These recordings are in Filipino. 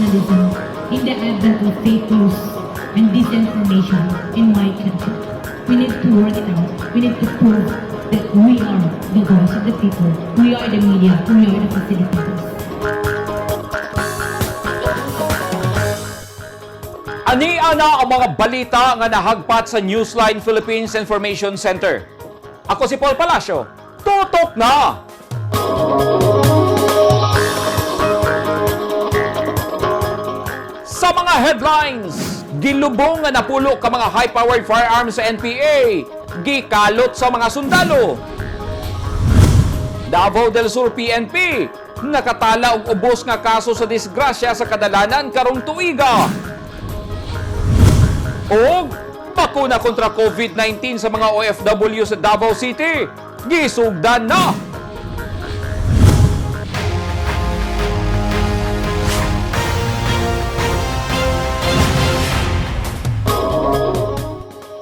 journalism in the advent of fake news and disinformation in my country. We need to work it out. We need to prove that we are the voice of the people. We are the media. We are the facilitators. Ania na ang mga balita nga nahagpat sa Newsline Philippines Information Center. Ako si Paul Palacio. Tutok na! Sa mga headlines, gilubong nga napulo ka mga high-powered firearms sa NPA, gikalot sa mga sundalo. Davao del Sur PNP, nakatala og ubos nga kaso sa disgrasya sa kadalanan karong tuiga. O bakuna kontra COVID-19 sa mga OFW sa Davao City, gisugdan na.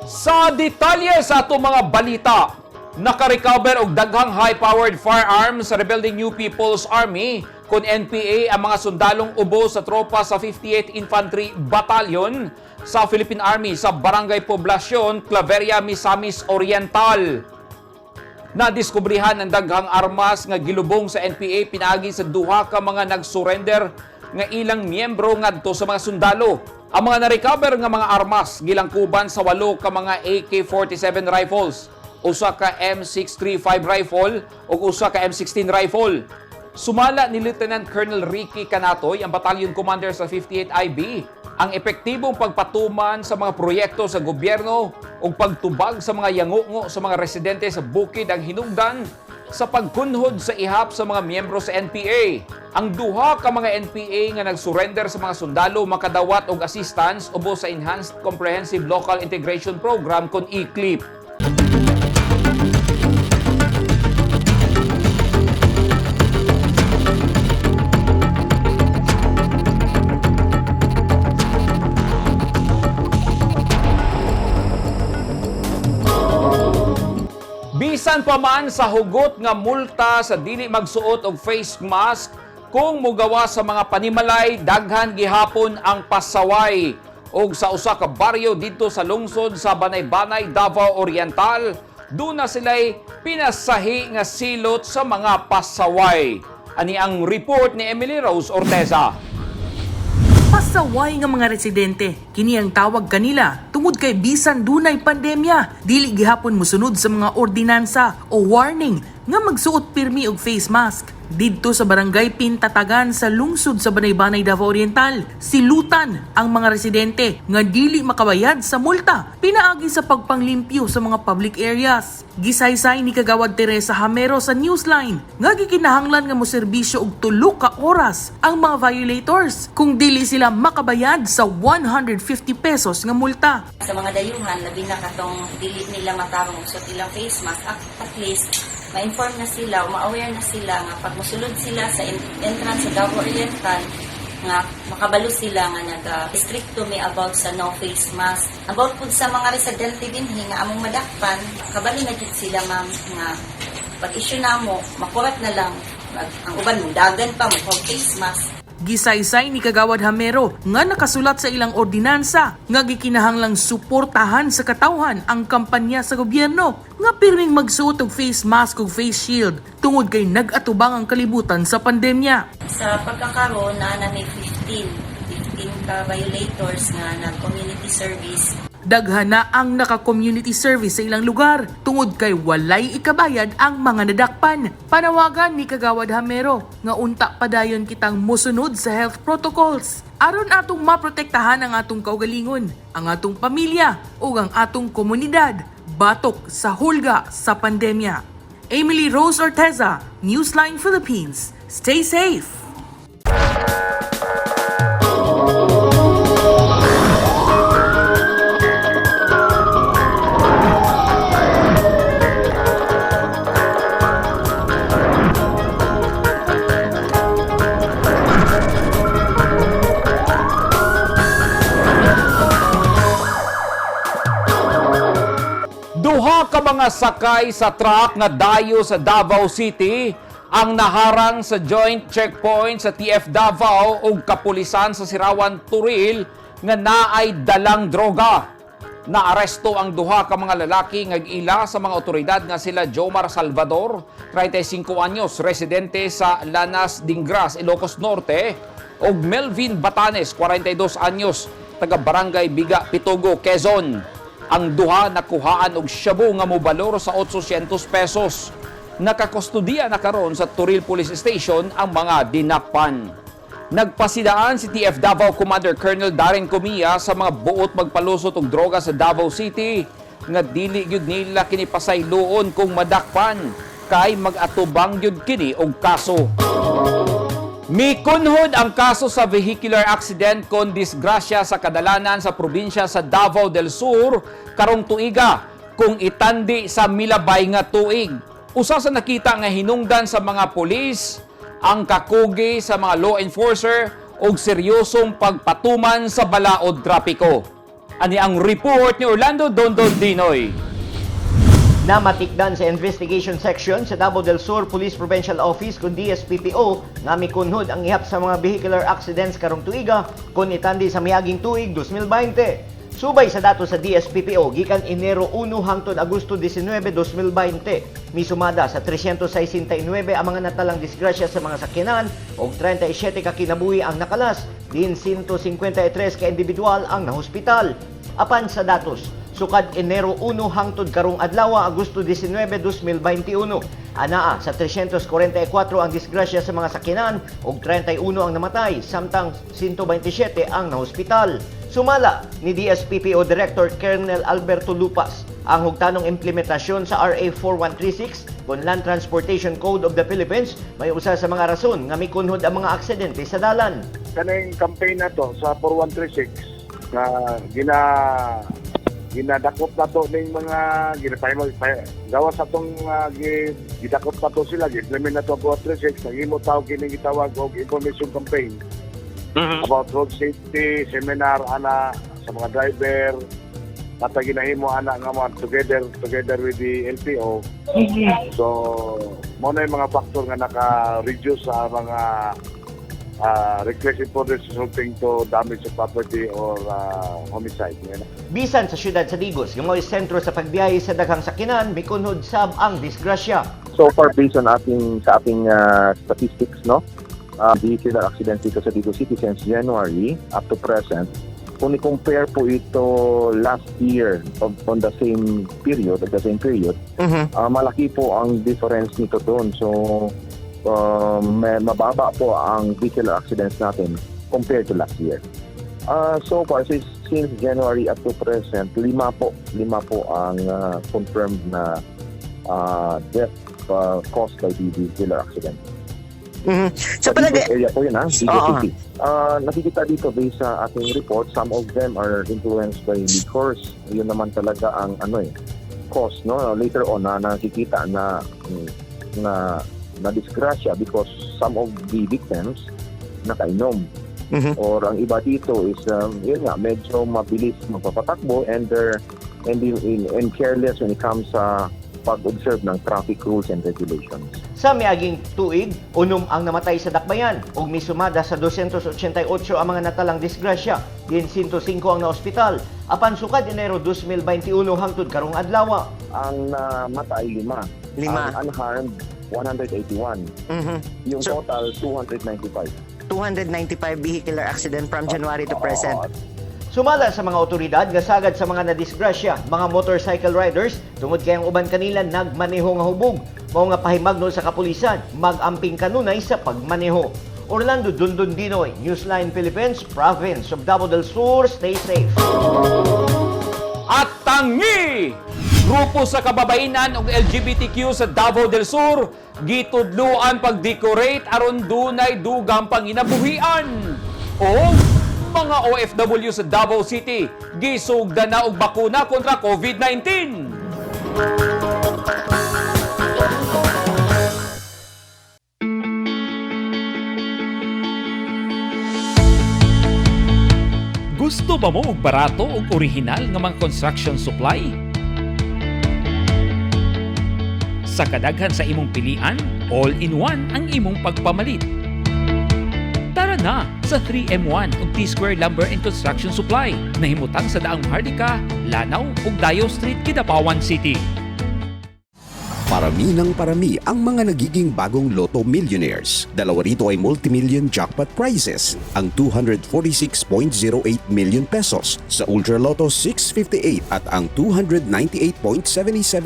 Sa detalye sa atong mga balita, nakarecover og daghang high-powered firearms sa rebelling New People's Army kun NPA ang mga sundalong ubos sa tropa sa 58th Infantry Battalion sa Philippine Army sa Barangay Poblacion, Claveria, Misamis Oriental. Nadiskubrihan ang daghang armas nga gilubong sa NPA pinaagi sa duha ka mga nag-surrender nga ilang miyembro ngadto sa mga sundalo. Ang mga na-recover nga mga armas gilangkuban sa 8 ka mga AK-47 rifles, usa ka M635 rifle ug usa ka M16 rifle. Sumala ni Lieutenant Colonel Ricky Canatoy, ang battalion commander sa 58 IB, ang epektibong pagpatuman sa mga proyekto sa gobyerno ug pagtubag sa mga yangungo sa mga residente sa bukid ang hinungdan sa pagkunhod sa ihap sa mga miyembro sa NPA. Ang duha ka mga NPA nga nagsurrender sa mga sundalo makadawat og assistance ubos sa Enhanced Comprehensive Local Integration Program kun ECLIP. Bisan pa man sa hugot nga multa sa dili magsuot og face mask kung mugawa sa mga panimalay, daghan gihapon ang pasaway. Og sa usa ka baryo dito sa lungsod sa Banay-Banay, Davao Oriental, doon na sila'y pinasahi nga silot sa mga pasaway. Ani ang report ni Emily Rose Orteza. Pasaway nga mga residente, kini ang tawag kanila tungod kay bisan dunay pandemya, dili gihapon mosunod sa mga ordinansa o warning nga magsuot pirmi og face mask. Didto sa barangay Pintatagan sa lungsod sa Banay-Banay, Davao Oriental, silutan ang mga residente nga dili makabayad sa multa pinaagi sa pagpanglimpyo sa mga public areas. Gisaysay ni Kagawad Teresa Hamero sa Newsline nga gikinahanglan nga moserbisyo og 3 ka oras ang mga violators kung dili sila makabayad sa 150 pesos nga multa. Sa mga dayuhan, labi na katong dili nila matarong usot ilang face mask, at least ma-inform na sila o ma-aware na sila nga pag musulod sila sa entrance sa Davao Oriental nga makabalo sila nga nag-stricto me about sa no face mask. About po sa mga residente dinhi nga among madakpan, kabalo na gid sila ma'am nga pag-issue na mo, makurat na lang ang uban mo dagan pa mo face mask. Gisaysay ni Kagawad Hamero nga nakasulat sa ilang ordinansa nga gikinahanglang suportahan sa katawhan ang kampanya sa gobyerno nga pirming magsuot og face mask ug face shield tungod kay nag-atubang ang kalibutan sa pandemya. Sa pagkakaroon na may 15 ka violators nga nag-community service. Daghan na ang naka-community service sa ilang lugar tungod kay walay ikabayad ang mga nadakpan. Panawagan ni Kagawad Hamero nga unta padayon kitang mosunod sa health protocols aron atong maprotektahan ang atong kaugalingon, ang atong pamilya ug ang atong komunidad batok sa hulga sa pandemya. Emily Rose Orteza, Newsline Philippines. Stay safe. Duha ka mga sakay sa truck nga dayo sa Davao City ang naharang sa joint checkpoint sa TF Davao ug kapulisan sa Sirawan Turil nga naay dalang droga. Naaresto ang duha ka mga lalaki nga ila sa mga otoridad nga sila Jomar Salvador, 35 anyos, residente sa Lanas Dingras, Ilocos Norte, ug Melvin Batanes, 42 anyos, taga Barangay Biga, Pitugo, Quezon. Ang duha nakuhaan og shabu nga mobalor sa 800 pesos. Nakakustodiya na karon sa Turil Police Station ang mga dinakpan. Nagpasidaan si TF Davao Commander Colonel Darren Comia sa mga buot magpalusot og droga sa Davao City nga dili gyud nila kini pasayloon kung madakpan kay mag-atubang gyud kini og kaso. Mikunhod ang kaso sa vehicular accident kon disgrasya sa kadalanan sa probinsya sa Davao del Sur karong tuiga kung itandi sa milabay nga tuig. Usa sa nakita nga hinungdan sa mga pulis ang kakugi sa mga law enforcer og seryosong pagpatuman sa balaod trapiko. Ani ang report ni Orlando Dondon Dinoy. Namatikdan sa investigation section sa Davao del Sur Police Provincial Office kung DSPPO nga mikunhod ang ihap sa mga vehicular accidents karong tuiga kung itandi sa miaging tuig 2020. Subay sa datos sa DSPPO, gikan Enero 1 hangtod Agosto 19, 2020, misumada sa 369 ang mga natalang disgrasya sa mga sakyanan o 37 ka kinabuhi ang nakalas, din 153 ka individual ang nahospital. Apan sa datos, sukad Enero 1 hangtod karong adlaw Agosto 19, 2021, anaa sa 344 ang disgrasya sa mga sakyanan o 31 ang namatay, samtang 127 ang nahospital. Sumala ni DSPPO Director Colonel Alberto Lupas ang hugtanong implementasyon sa RA 4136 kung Land Transportation Code of the Philippines may usa sa mga rason nga mikunhod ang mga aksidente sa dalan. Kaning campaign na to sa 4136 na ginadakop na to ning mga gawas sa tong gidakop na to sila, implement na to 4136, nagimo tawag kining gitawag og information campaign about road safety seminar ana sa mga driver, kata ginahimo ana nga mga together with the LTO. So mo na yung mga factor nga naka-reduce sa mga requested for resulting to damage of property or homicide. Bisan sa syudad sa Digos, yung mga sentro sa pagbiyahe sa daghang sakinan, mikunhod sab ang disgrasya. So far, based on ating statistics, no, vehicular accidents dito sa Digos City since January up to present, kung i-compare po ito last year on the same period, malaki po ang difference nito doon. So, mababa po ang vehicular accidents natin compared to last year. So far, since January up to present, lima po ang confirmed na death caused by the vehicular accident. So palagi area po yun, Digos City. Nakikita dito based sa ating report, some of them are influenced by liquors. Yun naman talaga ang cause, no? Later on nakikita na disgrasya because some of the victims nakainom. Or ang iba dito is yun nga, medyo mabilis magpapatakbo and careless when it comes sa pag-observe ng traffic rules and regulations. Sa miaging tuig, unom ang namatay sa dakbayan ug misumada sa 288 ang mga natalang disgrasya, din 105 ang naospital. Apan sukad Enero 2021 hangtod karong adlaw, ang namatay 5. Ang unharmed 181. Yung So, total 295. 295 vehicular accident from January to present. Sumala sa mga otoridad nga sagad sa mga nadisgrasya, mga motorcycle riders, tungod kay ang uban kanila nagmaneho nga hubog. Mao nga pahimagno sa kapulisan, mag-amping kanunay sa pagmaneho. Orlando Dondon Dinoy, Newsline Philippines, Province of Davao del Sur, stay safe. At tangi! Grupo sa kababainan ug LGBTQ sa Davao del Sur gitudloan pag-decorate aron dunay dugang panginabuhian. O mga OFW sa Davao City gisugdan na og bakuna kontra COVID-19. Gusto ba mo og barato ug orihinal nga mga construction supply? Sa kadaghan sa imong pilian, all-in-one ang imong pagpamalit. Tara na sa 3M1 ug T-Square Lumber and Construction Supply na himutang sa daang Hardika, Lanao ug Dayo Street, Kidapawan City. Parami ng parami ang mga nagiging bagong Lotto Millionaires. Dalawa rito ay multimillion jackpot prizes. Ang 246.08 million pesos sa Ultra Lotto 658 at ang 298.77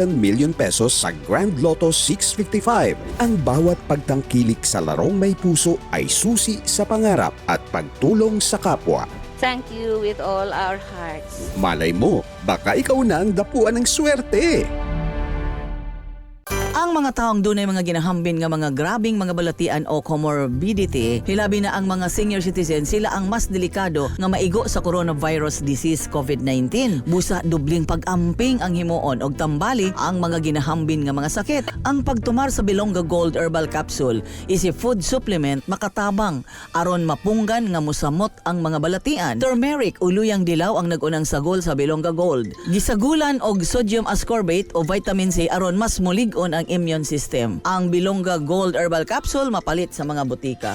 million pesos sa Grand Lotto 655. Ang bawat pagtangkilik sa larong may puso ay susi sa pangarap at pagtulong sa kapwa. Thank you with all our hearts. Malay mo, baka ikaw na ang dapuan ng swerte. Ang mga taong dunay mga ginahambin nga mga grabing mga balatian o comorbidity, hilabi na ang mga senior citizen, sila ang mas delikado nga maigo sa coronavirus disease COVID-19. Busa dubling pag-amping ang himuon og tambali ang mga ginahambin nga mga sakit. Ang pagtumar sa Bilonga Gold Herbal Capsule is a food supplement makatabang aron mapunggan nga musamot ang mga balatian. Turmeric, uluyang dilaw ang nagunang sagol sa Bilonga Gold. Gisagulan og sodium ascorbate o vitamin C aron mas mulig-on ang immune system. Ang Bilonga Gold Herbal Capsule mapalit sa mga butika.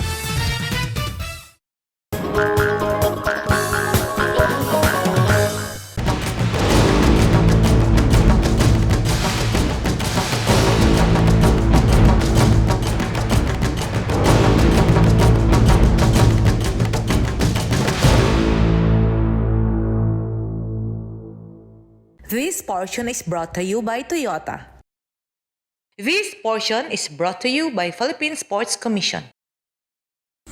This portion is brought to you by Toyota. This portion is brought to you by Philippine Sports Commission.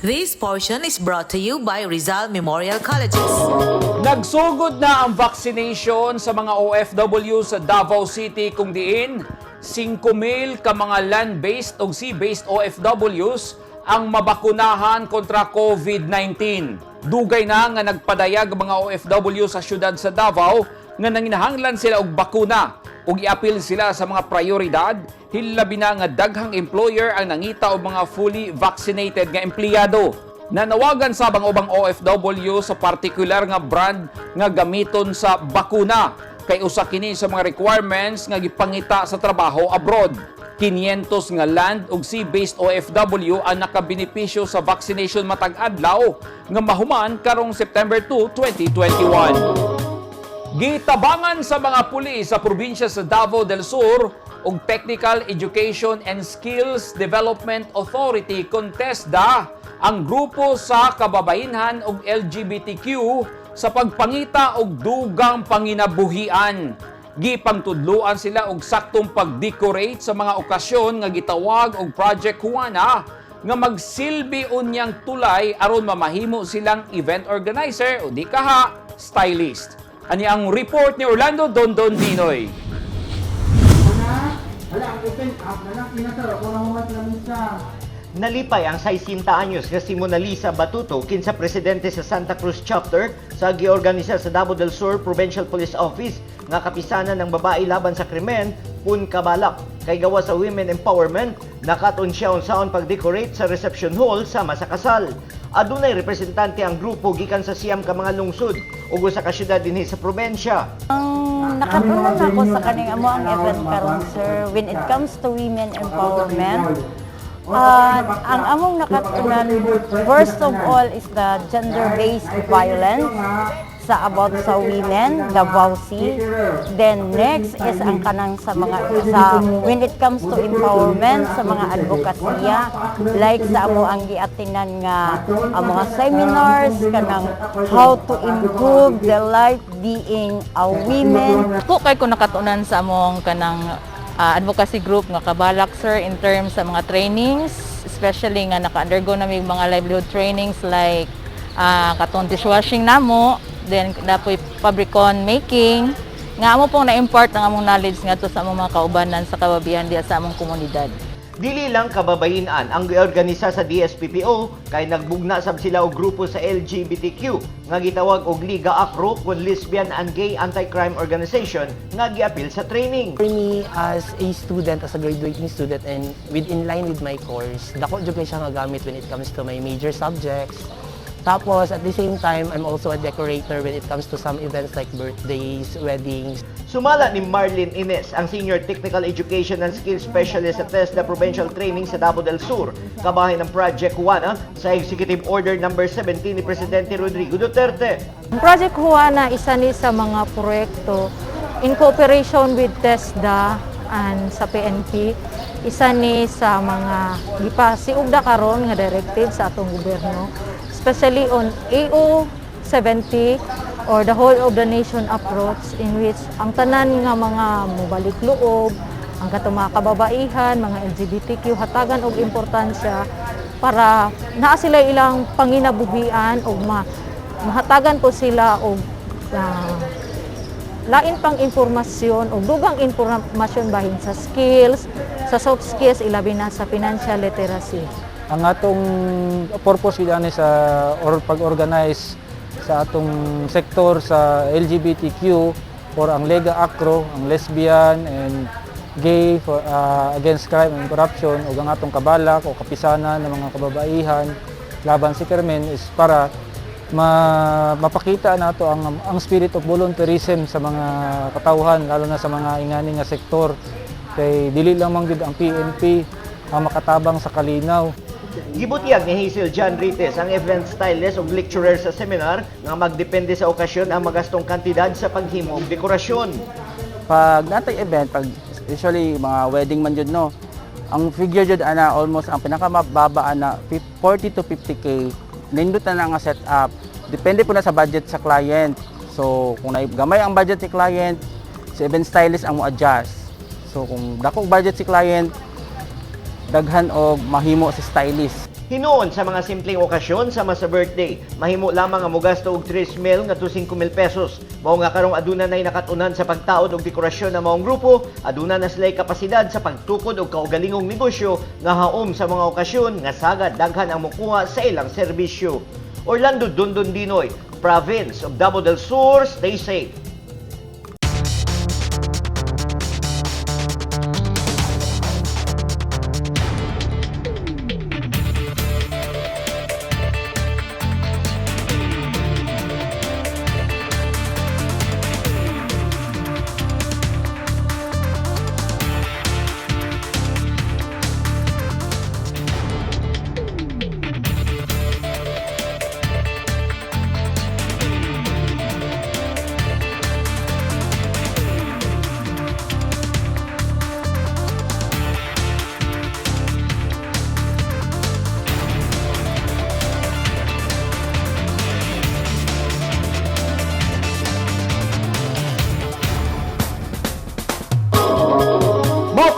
This portion is brought to you by Rizal Memorial Colleges. Nagsugod na ang vaccination sa mga OFW sa Davao City kung diin 5,000 ka mga land-based o sea-based OFWs ang mabakunahan kontra COVID-19. Dugay na nga nagpadayag mga OFW sa syudad sa Davao nga nanginahanglan sila og bakuna ug i-appeal sila sa mga prioridad, hilabi na nga daghang employer ang nangita og mga fully vaccinated nga empleyado. Nanawagan sa ubang OFW sa partikular nga brand nga gamiton sa bakuna kay usa kini sa mga requirements nga gipangita sa trabaho abroad. 500 nga land ug sea-based OFW ang nakabenepisyo sa vaccination matag adlaw nga mahuman karong September 2, 2021. Gitabangan sa mga pulis sa probinsya sa Davao del Sur ug Technical Education and Skills Development Authority CONTESDA ang grupo sa kababayenhan ug LGBTQ sa pagpangita og dugang panginabuhian. Gipangtudloan sila og saktong pag-decorate sa mga okasyon nga gitawag og Project Juana nga magsilbi unyang tulay aron mamahimo silang event organizer o di kaha stylist. Ani ang report ni Orlando Dondon Dinoy. Nalipay ang 60 anyos nga si Mona Lisa Batuto kinsa presidente sa Santa Cruz chapter sa giorganisa sa Davao del Sur Provincial Police Office nga kapisanan ng babae laban sa krimen pun kabalak kay gawa sa women empowerment. Nakaton siya unsaon pag-decorate sa reception hall sama sa kasal. Adunay representante ang grupo gikan sa siyam ka mga lungsod ug usa ka syudad dinhi sa probensya. Nakatunan ako sa kaning amo ang event karon, sir, when it comes to women empowerment. Ang among nakatunan, first of all is the gender-based violence sa about sa women, the VAUC. Then next is ang kanang sa mga when it comes to empowerment sa mga advokasya, like sa amo ang giatinan nga ang mga seminars kanang how to improve the life being a women. Ko kay ko nakatunan sa among kanang advocacy group nga kabalak, sir, in terms sa mga trainings, especially nga naka-undergo na may mga livelihood trainings like katong dishwashing namo, then napoy fabricon making, nga amo pong na-impart ang among knowledge nga to sa among mga kaubanan sa kababihan diya sa among komunidad. Dili lang kababayin-an ang giorganisa sa DSPPO kay nagbugna sab sila og grupo sa LGBTQ nga gitawag og Liga Acro kun Lesbian and Gay Anti-Crime Organization nga giapil sa training. For me as a student, as a graduating student and in line with my course, dako jud may siya nga gamit when it comes to my major subjects Tapos, at the same time, I'm also a decorator when it comes to some events like birthdays, weddings. Sumala ni Marlene Ines, ang Senior Technical Education and Skills Specialist sa TESDA Provincial Training sa Davao del Sur, kabahin ng Project Juana sa Executive Order No. 17 ni Presidente Rodrigo Duterte. Ang Project Juana, isa ni sa mga proyekto in cooperation with TESDA and sa PNP, isa ni sa mga gipasiugda karon nga directive sa atong gobyerno, especially on AO 70 or the whole of the nation approach, in which ang tanan nga mga mubalik loob, ang katong mga kababaihan, mga LGBTQ hatagan og importansya para naa sila ilang panginabuhian o mahatagan po sila og lain pang informasyon o dugang informasyon bahin sa skills, sa soft skills, ilabi na sa financial literacy. Ang atong purpose gani sa pag-organize sa atong sektor sa LGBTQ or ang Lega Acro, ang lesbian and gay for, against crime and corruption o ang atong kabalak o kapisanan ng mga kababaihan laban si Carmen is para mapakita nato ang spirit of volunteerism sa mga katawhan, lalo na sa mga ingani nga sektor. Kay dili lang man gid ang PNP ang makatabang sa kalinaw. Gibutiyag ni Hazel John Rites, ang event stylist ug lecturer sa seminar, nga magdepende sa okasyon ang magastong kantidad sa paghimo og dekorasyon. Pag natay event, pag usually mga wedding man jud no, ang figure jud ana almost ang pinakamababa ana 40 to 50k. Nindot na nga setup. Depende po na sa budget sa client. So kung gamay ang budget si client, si event stylist ang mo-adjust. So kung dakong budget si client, daghan og mahimo si stylist. Hinuon sa mga simpleng okasyon sama sa birthday, mahimo lamang ang mogasto og 3,000 ngadto 5,000 pesos. Mao nga karong aduna nay nakatunan sa pagtaod og dekorasyon ng maong grupo, aduna na sila'y kapasidad sa pagtukod og kaugalingong negosyo nga haom sa mga okasyon nga sagad daghan ang mokuha sa ilang serbisyo. Orlando Dondon Dinoy, Province of Davao del Sur, stay safe.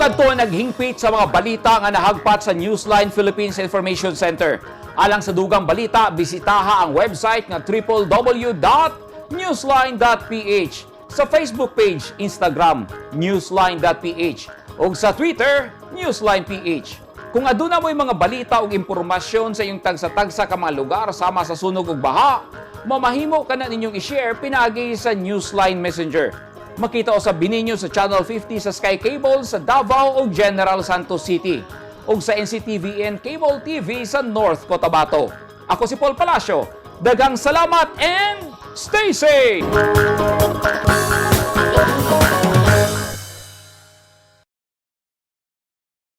Kadto naghingpit sa mga balita nga nahagpat sa Newsline Philippines Information Center. Alang sa dugang balita, bisitaha ang website nga www.newsline.ph, sa Facebook page, Instagram, newsline.ph, ug sa Twitter, newsline.ph. Kung aduna mo'y mga balita ug impormasyon sa iyong tagsa-tagsa ka mga lugar sama sa sunog ug baha, mamahimo ka na ninyong i-share pinagi sa Newsline Messenger. Makita o sabi ninyo sa Channel 50 sa Sky Cable sa Davao o General Santos City o sa NCTVN Cable TV sa North Cotabato. Ako si Paul Palacio. Daghang salamat and stay safe!